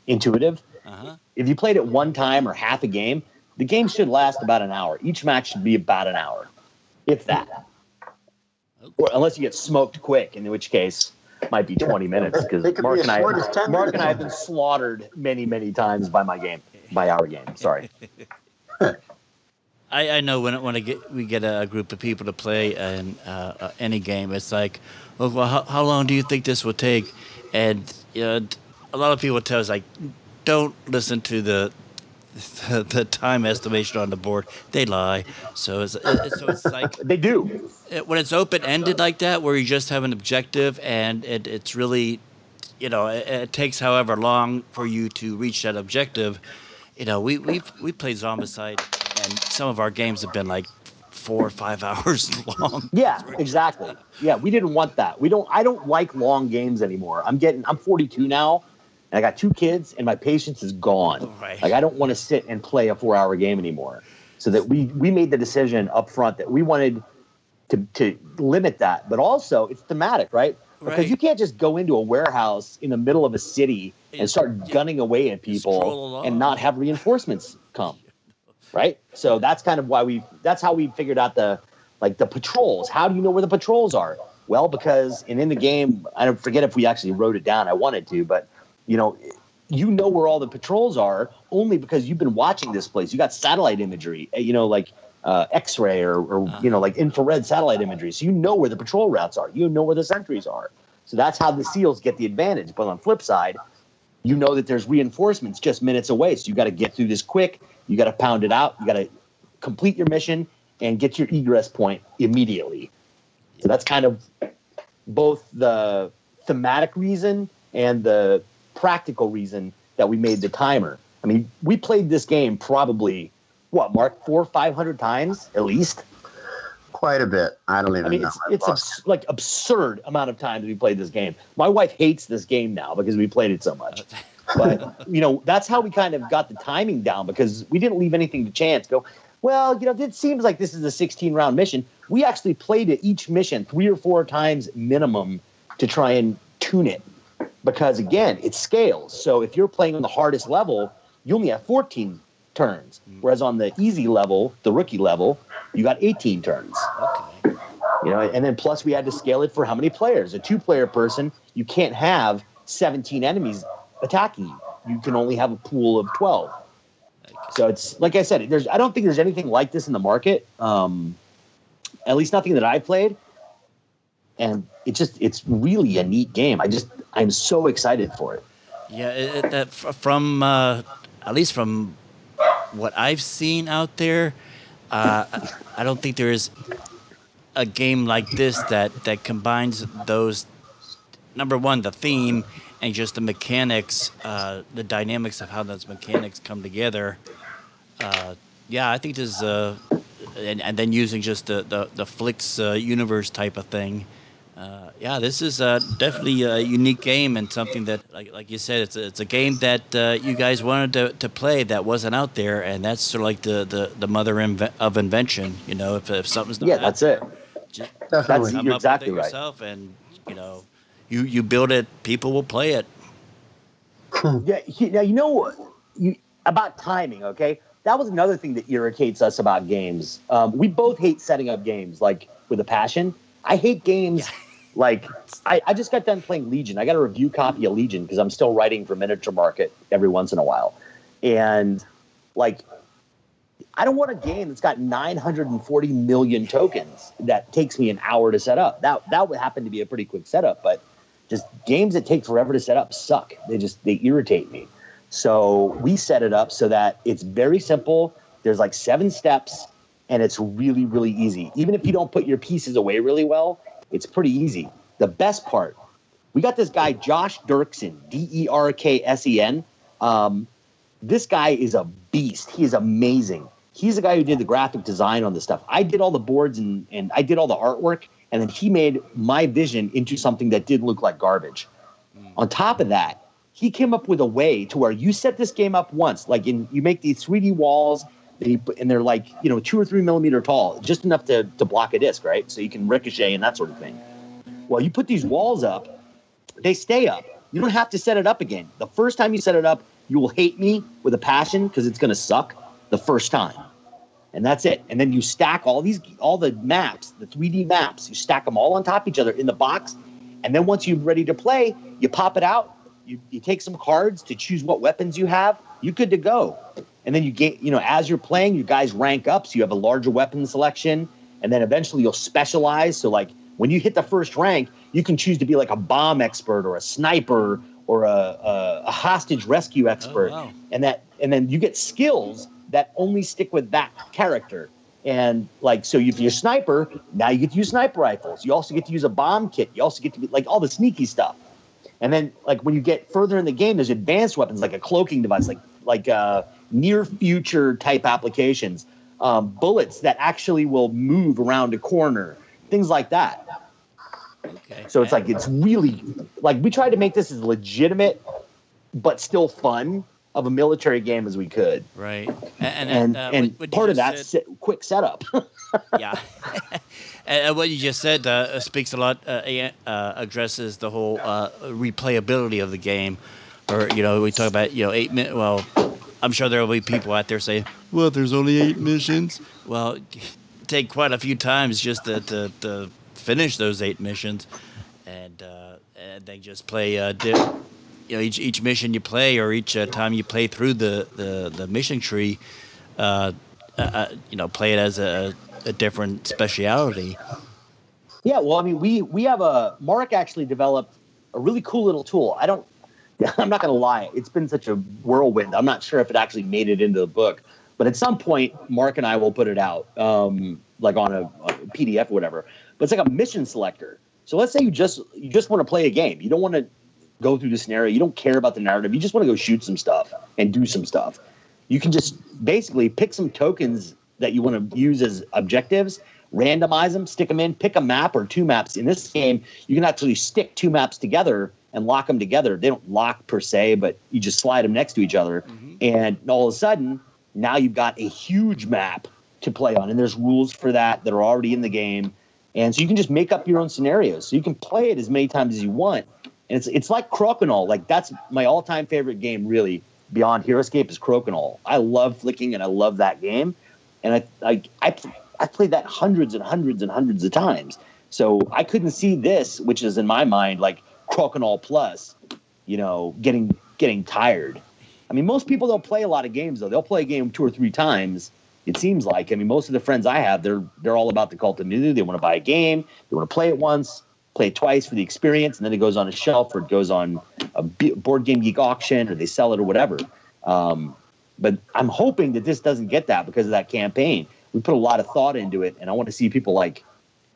intuitive. Uh-huh. If you played it one time or half a game, the game should last about an hour. Each match should be about an hour, if that. Okay. Or unless you get smoked quick, in which case it might be 20 minutes, because Mark and I have been slaughtered many, many times by our game. Sorry. I know when we get a group of people to play any game, it's like, well, how long do you think this will take? And a lot of people tell us, like, don't listen to the time estimation on the board. They lie. So it's like They do. when it's open ended like that, where you just have an objective and it's really, it takes however long for you to reach that objective. We played Zombicide, and some of our games have been like 4 or 5 hours long. Yeah, exactly. Yeah, we didn't want that. I don't like long games anymore. I'm 42 now, and I got 2 kids, and my patience is gone. Right. Like, I don't want to sit and play a 4-hour game anymore. So that we made the decision up front that we wanted to limit that. But also, it's thematic, right? Because you can't just go into a warehouse in the middle of a city and start gunning away at people and not have reinforcements come. Right. So that's kind of why that's how we figured out the patrols. How do you know where the patrols are? Well, because in the game, I don't forget if we actually wrote it down. I wanted to, but you know where all the patrols are only because you've been watching this place. You got satellite imagery, X-ray or like infrared satellite imagery. So you know where the patrol routes are. You know where the sentries are. So that's how the SEALs get the advantage. But on the flip side, you know that there's reinforcements just minutes away. So you got to get through this quick. You got to pound it out. You got to complete your mission and get your egress point immediately. So that's kind of both the thematic reason and the practical reason that we made the timer. I mean, we played this game probably, Mark, 400 or 500 times at least? Quite a bit. I don't even know. It's absurd amount of times we played this game. My wife hates this game now because we played it so much. But, that's how we kind of got the timing down, because we didn't leave anything to chance. It seems like this is a 16-round mission. We actually played it each mission 3 or 4 times minimum to try and tune it. Because, again, it scales. So if you're playing on the hardest level, you only have 14 turns. Whereas on the easy level, the rookie level, you got 18 turns. Okay. And then plus we had to scale it for how many players. A 2-player person, you can't have 17 enemies attacking you. You can only have a pool of 12. So it's like I said, I don't think there's anything like this in the market. At least nothing that I played. And it's really a neat game. I'm so excited for it. Yeah, from at least from what I've seen out there, I don't think there is a game like this that combines those. Number one, the theme and just the mechanics, the dynamics of how those mechanics come together. I think there's and then using just the Flix universe type of thing. This is definitely a unique game, and something that, like you said, it's a game that you guys wanted to play that wasn't out there, and that's sort of like the mother of invention. If something's not that's out it. Just Definitely. come You're up exactly with it right. yourself, and you build it, people will play it. Yeah. Now about timing. Okay, that was another thing that irritates us about games. We both hate setting up games with a passion. I hate games. I just got done playing Legion. I got a review copy of Legion because I'm still writing for Miniature Market every once in a while. And, I don't want a game that's got 940 million tokens that takes me an hour to set up. That would happen to be a pretty quick setup, but just games that take forever to set up suck. They irritate me. So we set it up so that it's very simple. There's 7 steps, and it's really, really easy. Even if you don't put your pieces away really well, it's pretty easy. The best part, we got this guy, Josh Dirksen, Derksen. This guy is a beast. He is amazing. He's the guy who did the graphic design on this stuff. I did all the boards and I did all the artwork, and then he made my vision into something that did look like garbage. On top of that, he came up with a way to where you set this game up once, you make these 3D walls, and they're 2 or 3 millimeter tall, just enough to block a disc, right? So you can ricochet and that sort of thing. Well, you put these walls up, they stay up. You don't have to set it up again. The first time you set it up, you will hate me with a passion because it's going to suck the first time. And that's it. And then you stack all the maps, the 3D maps, you stack them all on top of each other in the box. And then once you're ready to play, you pop it out. You take some cards to choose what weapons you have. You're good to go. And then you get, as you're playing, you guys rank up. So you have a larger weapon selection. And then eventually you'll specialize. So when you hit the first rank, you can choose to be a bomb expert or a sniper or a hostage rescue expert, wow. and then you get skills that only stick with that character. And like, so if you're a sniper, now you get to use sniper rifles. You also get to use a bomb kit. You also get to be like all the sneaky stuff. And then like when you get further in the game, there's advanced weapons like a cloaking device, like near future type applications, bullets that actually will move around a corner, things like that. Okay. So it's like, it's really like we tried to make this as legitimate but still fun of a military game as we could. Right. And what part you of that just quick setup. yeah. And what you just said speaks a lot, addresses the whole replayability of the game. Or, we talk about, 8 minutes. Well, I'm sure there will be people out there saying, well, there's only 8 missions. Well, take quite a few times just to finish those 8 missions. And then just play, each mission you play or each time you play through the mission tree, play it as a different speciality. Yeah, well, I mean, we have Mark actually developed a really cool little tool. I'm not going to lie. It's been such a whirlwind. I'm not sure if it actually made it into the book, but at some point, Mark and I will put it out, like on a PDF or whatever. But it's like a mission selector. So let's say you just want to play a game. You don't want to go through the scenario. You don't care about the narrative. You just want to go shoot some stuff and do some stuff. You can just basically pick some tokens that you want to use as objectives, randomize them, stick them in, pick a map or 2 maps. In this game, you can actually stick 2 maps together and lock them together. They don't lock per se, but you just slide them next to each other. Mm-hmm. And all of a sudden, now you've got a huge map to play on. And there's rules for that are already in the game. And so you can just make up your own scenarios. So you can play it as many times as you want. And it's like Crokinole. Like, that's my all-time favorite game, really, beyond HeroScape, is Crokinole. I love flicking, and I love that game. And I played that hundreds and hundreds and hundreds of times. So I couldn't see this, which is in my mind like Crokinole Plus, getting tired. I mean, most people don't play a lot of games, though. They'll play a game 2 or 3 times, it seems like. I mean, most of the friends I have, they're all about the continuity. They want to buy a game. They want to play it once, play it twice for the experience, and then it goes on a shelf or it goes on a Board Game Geek auction or they sell it or whatever. But I'm hoping that this doesn't get that because of that campaign. We put a lot of thought into it, and I want to see people like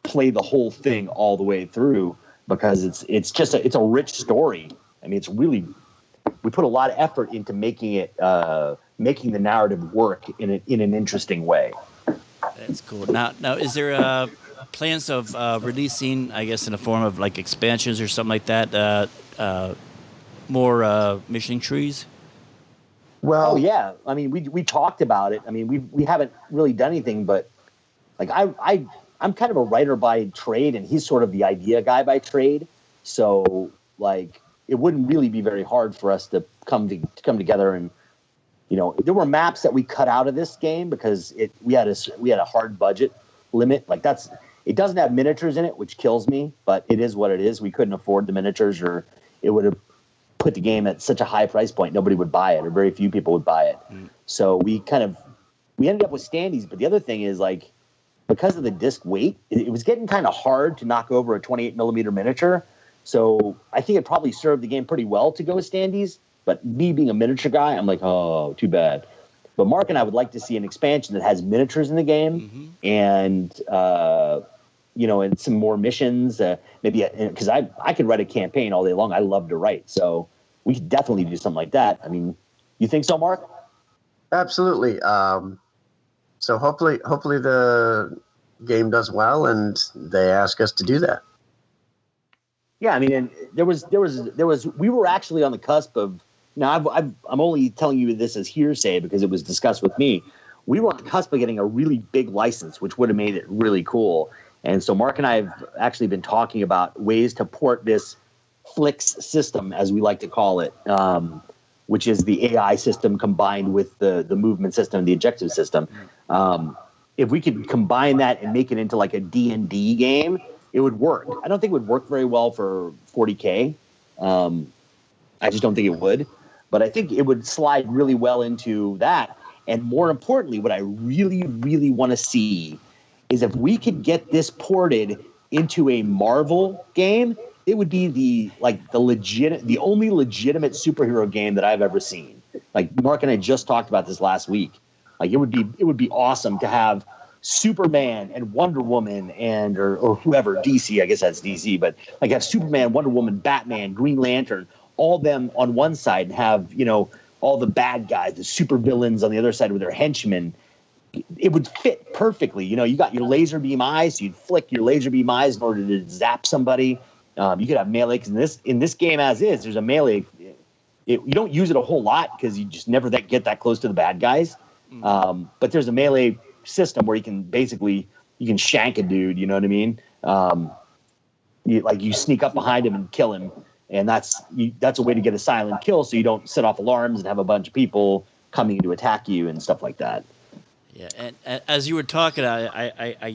play the whole thing all the way through because it's a rich story. I mean, it's really, we put a lot of effort into making it making the narrative work in an interesting way. That's cool. Now is there plans of releasing, I guess, in the form of like expansions or something like that, more mission trees? Well, yeah. I mean, we talked about it. I mean, we haven't really done anything, but like I'm kind of a writer by trade, and he's sort of the idea guy by trade. So like, it wouldn't really be very hard for us to come together. And there were maps that we cut out of this game because we had a hard budget limit. Like it doesn't have miniatures in it, which kills me, but it is what it is. We couldn't afford the miniatures, or it would have put the game at such a high price point, nobody would buy it, or very few people would buy it. So we ended up with standees. But the other thing is, like, because of the disc weight, it was getting kind of hard to knock over a 28 millimeter miniature. So I think it probably served the game pretty well to go with standees. But me being a miniature guy, I'm like, oh, too bad. But Mark and I would like to see an expansion that has miniatures in the game, and and some more missions. Maybe because I could write a campaign all day long. I love to write, so we could definitely do something like that. I mean, you think so, Mark? Absolutely. So hopefully the game does well, and they ask us to do that. Yeah, I mean, and there was. We were actually on the cusp of. Now, I'm only telling you this as hearsay because it was discussed with me. We were on the cusp of getting a really big license, which would have made it really cool. And so Mark and I have actually been talking about ways to port this Flix system, as we like to call it, which is the AI system combined with the movement system, the objective system. If we could combine that and make it into like a D&D game, it would work. I don't think it would work very well for 40K. I just don't think it would. But I think it would slide really well into that. And more importantly, what I really, really want to see is if we could get this ported into a Marvel game, it would be the only legitimate superhero game that I've ever seen. Like Mark and I just talked about this last week. Like it would be awesome to have Superman and Wonder Woman and or whoever, DC, I guess that's DC, but like have Superman, Wonder Woman, Batman, Green Lantern, all them on one side, and have, you know, all the bad guys, the super villains on the other side with their henchmen. It would fit perfectly. You know, you got your laser beam eyes, so you'd flick your laser beam eyes in order to zap somebody. You could have melee, because in this game as is, there's a melee. You don't use it a whole lot because you just never get that close to the bad guys. But there's a melee system where you can shank a dude. You know what I mean? You sneak up behind him and kill him, and that's a way to get a silent kill, so you don't set off alarms and have a bunch of people coming to attack you and stuff like that. Yeah, and as you were talking, I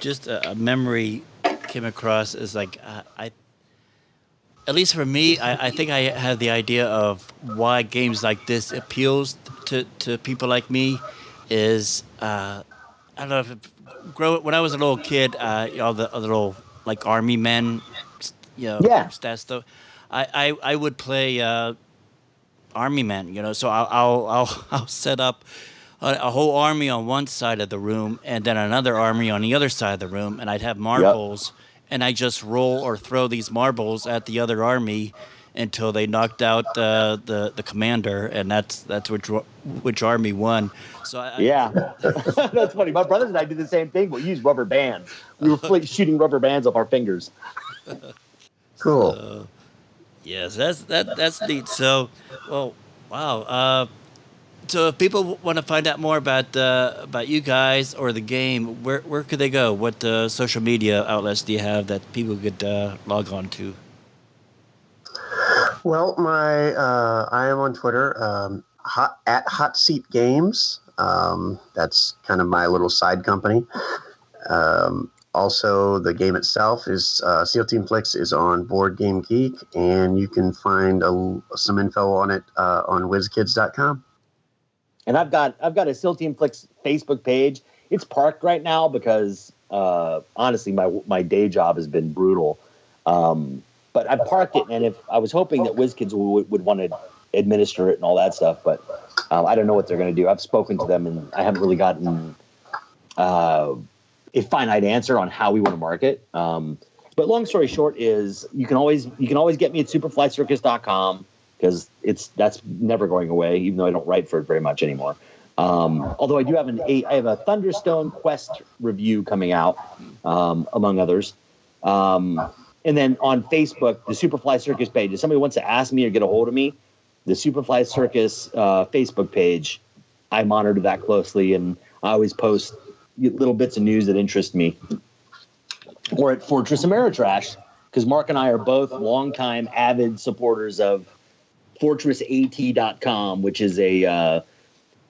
just a memory came across as like at least for me, I think I have the idea of why games like this appeals to people like me is I don't know when I was a little kid, all the little like army men, you know, stats though, I would play army men, you know, so I'll set up a whole army on one side of the room and then another army on the other side of the room, and I'd have marbles, and I just roll or throw these marbles at the other army until they knocked out the commander, and that's which army won. So that's funny. My brothers and I did the same thing. We used rubber bands. We were shooting rubber bands off our fingers. Cool. So, yes, that's neat. So, well, wow. So if people want to find out more about you guys or the game, where could they go? What social media outlets do you have that people could log on to? Well, I am on Twitter at Hot Seat Games. That's kind of my little side company. Also, the game itself is SEAL Team Flix is on Board Game Geek, and you can find some info on it on WhizKids.com. And I've got a SEAL Team Flix Facebook page. It's parked right now because honestly, my day job has been brutal. But I parked it, and if I was hoping that WhizKids would want to administer it and all that stuff, but I don't know what they're going to do. I've spoken to them, and I haven't really gotten a finite answer on how we want to market. But long story short is you can always get me at superflycircus.com. Because that's never going away, even though I don't write for it very much anymore. Although I do have I have a Thunderstone Quest review coming out, among others. And then on Facebook, the Superfly Circus page. If somebody wants to ask me or get a hold of me, the Superfly Circus Facebook page, I monitor that closely, and I always post little bits of news that interest me. Or at Fortress Ameritrash, because Mark and I are both longtime avid supporters of FortressAT.com, which is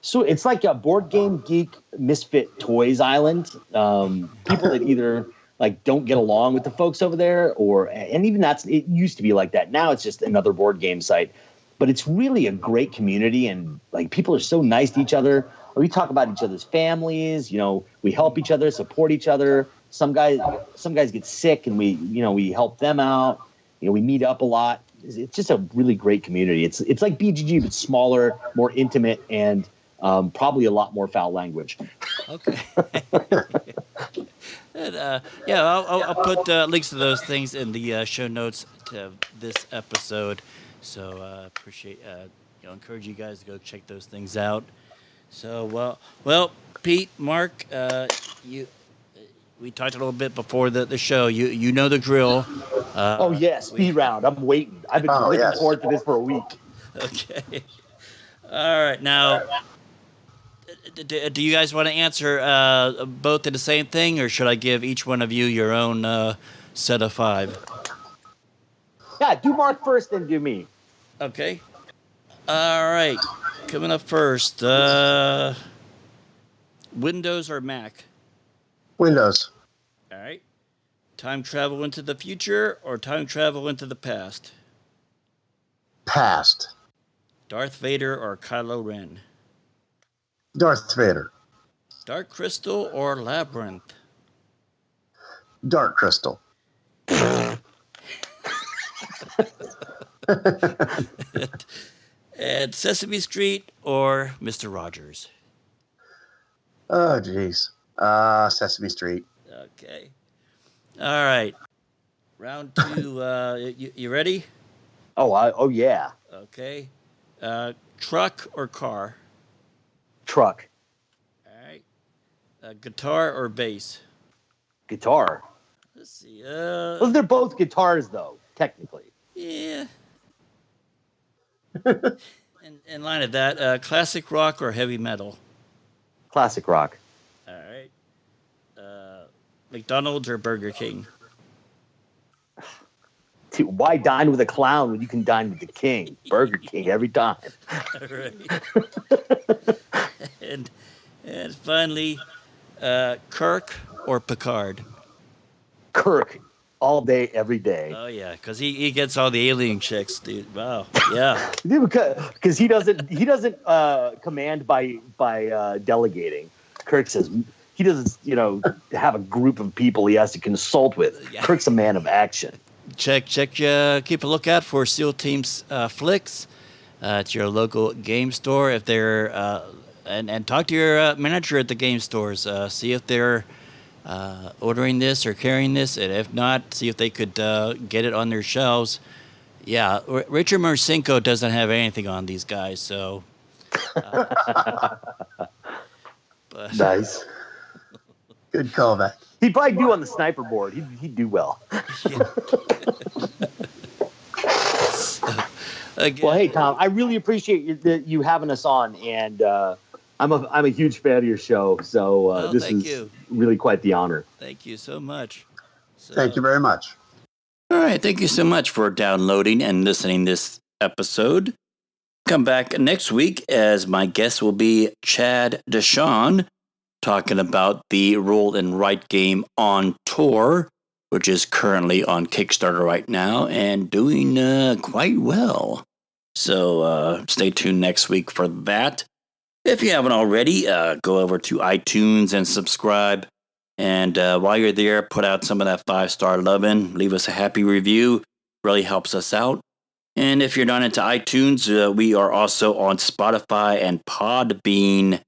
so it's like a Board Game Geek misfit toys island. People that either like don't get along with the folks over there, and even it used to be like that. Now it's just another board game site, but it's really a great community, and like people are so nice to each other. We talk about each other's families. You know, we help each other, support each other. Some guys get sick, and we help them out. You know, we meet up a lot. It's just a really great community. It's like BGG, but smaller, more intimate, and probably a lot more foul language. Okay. And, I'll put links to those things in the show notes to this episode. So appreciate encourage you guys to go check those things out. So well, Pete, Mark, we talked a little bit before the show. You know the drill. Speed round. I'm waiting. I've been looking forward to this for a week. Okay. All right. Now, do you guys want to answer both in the same thing, or should I give each one of you your own set of 5? Yeah, do Mark first, then do me. Okay. All right. Coming up first, Windows or Mac? Windows. All right. Time travel into the future or time travel into the past? Past. Darth Vader or Kylo Ren? Darth Vader. Dark Crystal or Labyrinth? Dark Crystal. And Sesame Street or Mr. Rogers? Oh, geez. Sesame Street. Okay. All right. Round two. You ready? Oh yeah. Okay. Truck or car? Truck. All right. Guitar or bass? Guitar. Let's see. Well, they're both guitars, though, technically. Yeah. In line of that, classic rock or heavy metal? Classic rock. All right. McDonald's or Burger King? Why dine with a clown when you can dine with the king? Burger King every time. All right. and finally, Kirk or Picard? Kirk, all day, every day. Oh yeah, because he gets all the alien chicks, dude. Wow. Yeah. Because he doesn't command by delegating. Kirk says he doesn't have a group of people he has to consult with. Yeah. Kirk's a man of action. Check. Keep a lookout for SEAL Team Flix. It's your local game store. If they're and talk to your manager at the game stores. See if they're ordering this or carrying this, and if not, see if they could get it on their shelves. Yeah, Richard Marcinko doesn't have anything on these guys, so. But, Nice. Good callback. He'd probably do on the sniper board. He'd do well. Again, Well, hey Tom, I really appreciate you having us on, and I'm a huge fan of your show. So this is really quite the honor. Thank you so much. Thank you very much. All right, thank you so much for downloading and listening this episode. Come back next week as my guest will be Chad Deshawn, talking about the Roll and Write game on tour, which is currently on Kickstarter right now and doing quite well. So stay tuned next week for that. If you haven't already, go over to iTunes and subscribe. And while you're there, put out some of that 5-star loving. Leave us a happy review. Really helps us out. And if you're not into iTunes, we are also on Spotify and Podbean,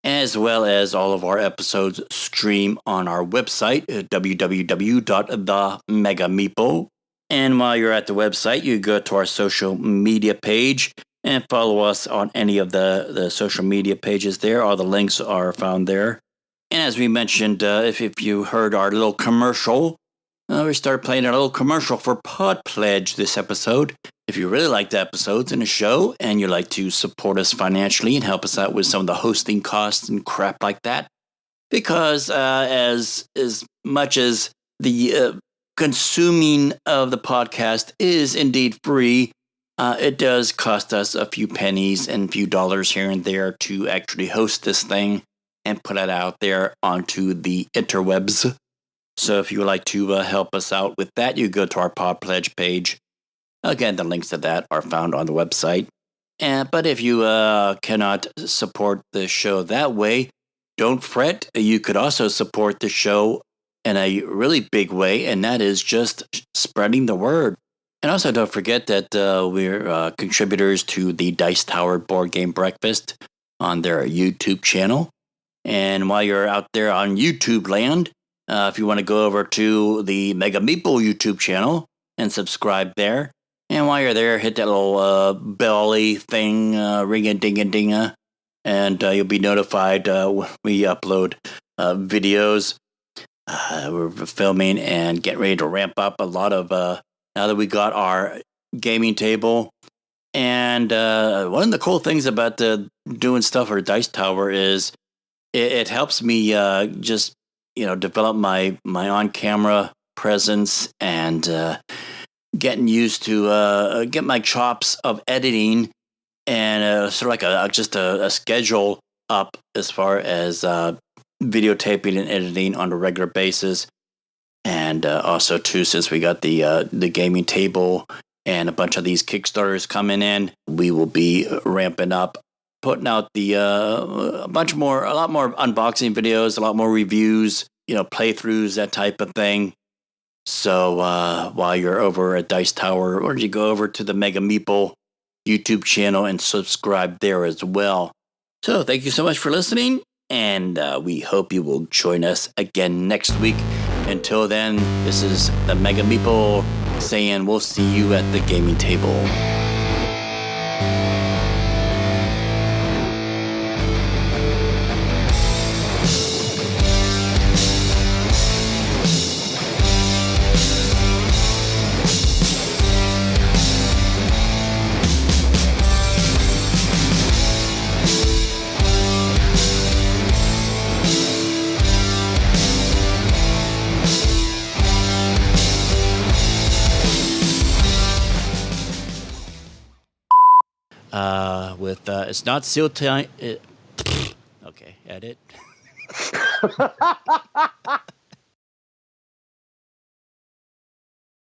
as well as all of our episodes stream on our website, www.themegameeple. And while you're at the website, you go to our social media page and follow us on any of the social media pages there. All the links are found there. And as we mentioned, if you heard our little commercial, we started playing a little commercial for Pod Pledge this episode. If you really like the episodes and the show and you'd like to support us financially and help us out with some of the hosting costs and crap like that, because as much as the consuming of the podcast is indeed free, it does cost us a few pennies and a few dollars here and there to actually host this thing and put it out there onto the interwebs. So if you would like to help us out with that, you go to our Pod Pledge page. Again, the links to that are found on the website. But if you cannot support the show that way, don't fret. You could also support the show in a really big way, and that is just spreading the word. And also don't forget that we're contributors to the Dice Tower Board Game Breakfast on their YouTube channel. And while you're out there on YouTube land, if you want to go over to the Mega Meeple YouTube channel and subscribe there. And while you're there, hit that little belly thing, ring-a-ding-a-dinga, and you'll be notified when we upload videos. We're filming and getting ready to ramp up a lot of, now that we got our gaming table. And one of the cool things about doing stuff for Dice Tower is it helps me just, develop my on-camera presence and getting used to get my chops of editing and sort of like just a schedule up as far as videotaping and editing on a regular basis. And also too, since we got the gaming table and a bunch of these Kickstarters coming in, we will be ramping up, putting out a lot more unboxing videos, a lot more reviews, playthroughs, that type of thing. So while you're over at Dice Tower, why don't you go over to the Mega Meeple YouTube channel and subscribe there as well. So thank you so much for listening, and we hope you will join us again next week. Until then, this is the Mega Meeple saying we'll see you at the gaming table. It's not SEAL Team. Okay, edit.